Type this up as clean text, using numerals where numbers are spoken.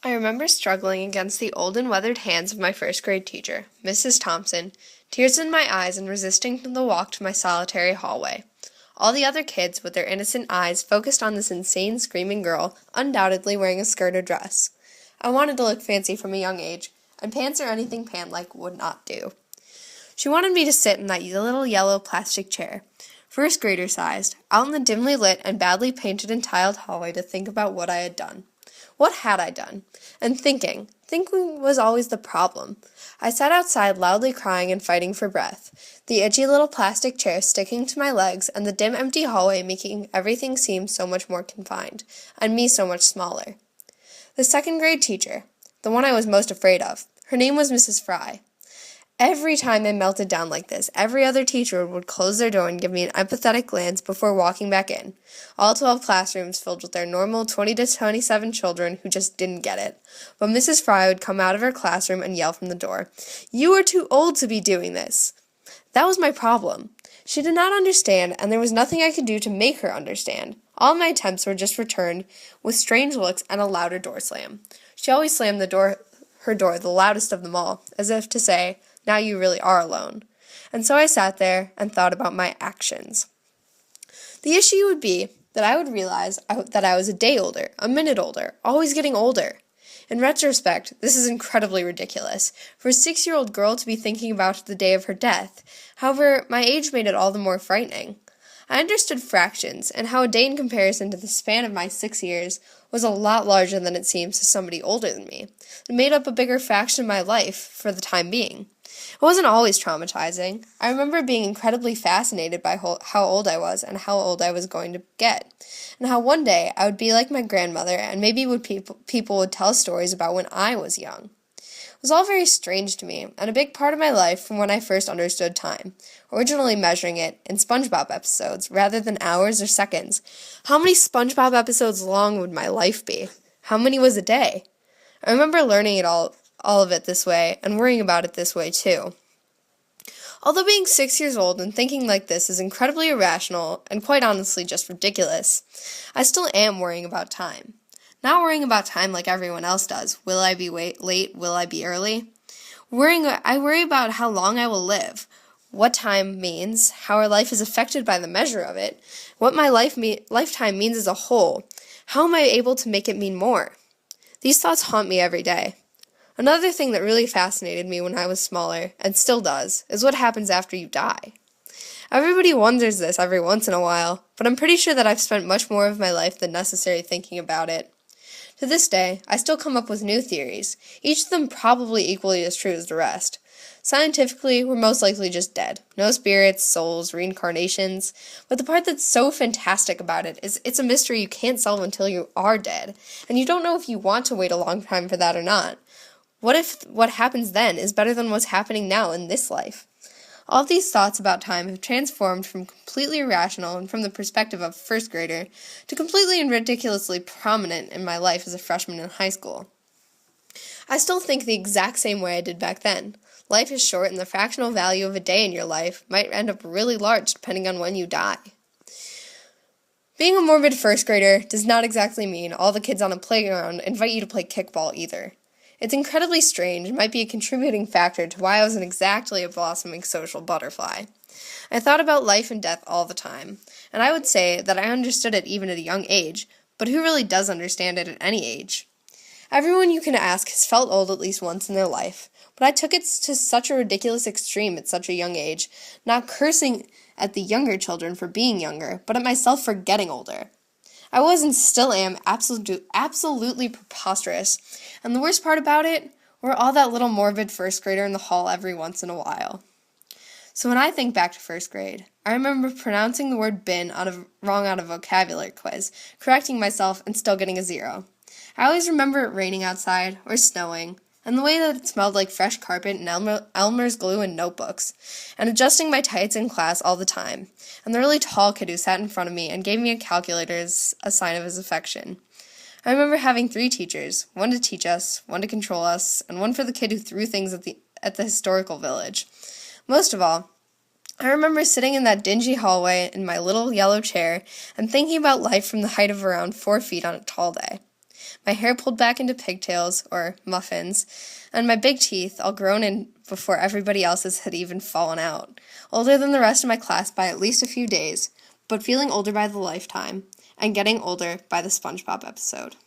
I remember struggling against the old and weathered hands of my first grade teacher, Mrs. Thompson, tears in my eyes and resisting the walk to my solitary hallway. All the other kids, with their innocent eyes, focused on this insane, screaming girl, undoubtedly wearing a skirt or dress. I wanted to look fancy from a young age, and pants or anything pant-like would not do. She wanted me to sit in that little yellow plastic chair, first grader sized, out in the dimly lit and badly painted and tiled hallway to think about what I had done. What had I done? And thinking was always the problem. I sat outside loudly crying and fighting for breath, the itchy little plastic chair sticking to my legs and the dim empty hallway making everything seem so much more confined, and me so much smaller. The second grade teacher, the one I was most afraid of, her name was Mrs. Fry. Every time I melted down like this, every other teacher would close their door and give me an empathetic glance before walking back in. All 12 classrooms filled with their normal 20 to 27 children who just didn't get it. But Mrs. Fry would come out of her classroom and yell from the door, "You are too old to be doing this." That was my problem. She did not understand, and there was nothing I could do to make her understand. All my attempts were just returned with strange looks and a louder door slam. She always slammed her door the loudest of them all, as if to say, "Now you really are alone." And so I sat there and thought about my actions. The issue would be that I would realize that I was a day older, a minute older, always getting older. In retrospect, this is incredibly ridiculous, for a 6-year-old girl to be thinking about the day of her death. However, my age made it all the more frightening. I understood fractions, and how a day in comparison to the span of my 6 years was a lot larger than it seems to somebody older than me. It made up a bigger fraction of my life for the time being. It wasn't always traumatizing. I remember being incredibly fascinated by how old I was and how old I was going to get, and how one day I would be like my grandmother and maybe people would tell stories about when I was young. It was all very strange to me, and a big part of my life from when I first understood time, originally measuring it in SpongeBob episodes rather than hours or seconds. How many SpongeBob episodes long would my life be? How many was a day? I remember learning all of it this way, and worrying about it this way too. Although being 6 years old and thinking like this is incredibly irrational, and quite honestly just ridiculous, I still am worrying about time. Not worrying about time like everyone else does. Will I be late? Will I be early? I worry about how long I will live, what time means, how our life is affected by the measure of it, what my lifetime means as a whole, how am I able to make it mean more? These thoughts haunt me every day. Another thing that really fascinated me when I was smaller, and still does, is what happens after you die. Everybody wonders this every once in a while, but I'm pretty sure that I've spent much more of my life than necessary thinking about it. To this day, I still come up with new theories, each of them probably equally as true as the rest. Scientifically, we're most likely just dead. No spirits, souls, reincarnations. But the part that's so fantastic about it is it's a mystery you can't solve until you are dead, and you don't know if you want to wait a long time for that or not. What if what happens then is better than what's happening now in this life? All of these thoughts about time have transformed from completely irrational and from the perspective of a first grader to completely and ridiculously prominent in my life as a freshman in high school. I still think the exact same way I did back then. Life is short, and the fractional value of a day in your life might end up really large depending on when you die. Being a morbid first grader does not exactly mean all the kids on a playground invite you to play kickball either. It's incredibly strange and might be a contributing factor to why I wasn't exactly a blossoming social butterfly. I thought about life and death all the time, and I would say that I understood it even at a young age, but who really does understand it at any age? Everyone you can ask has felt old at least once in their life, but I took it to such a ridiculous extreme at such a young age, not cursing at the younger children for being younger, but at myself for getting older. I was and still am absolutely preposterous, and the worst part about it, we're all that little morbid first grader in the hall every once in a while. So when I think back to first grade, I remember pronouncing the word bin wrong on a vocabulary quiz, correcting myself and still getting a 0. I always remember it raining outside, or snowing, and the way that it smelled like fresh carpet and Elmer's glue and notebooks, and adjusting my tights in class all the time, and the really tall kid who sat in front of me and gave me a calculator as a sign of his affection. I remember having 3 teachers, one to teach us, one to control us, and one for the kid who threw things at the historical village. Most of all, I remember sitting in that dingy hallway in my little yellow chair and thinking about life from the height of around 4 feet on a tall day. my hair pulled back into pigtails, or muffins, and my big teeth all grown in before everybody else's had even fallen out. Older than the rest of my class by at least a few days, but feeling older by the lifetime, and getting older by the SpongeBob episode.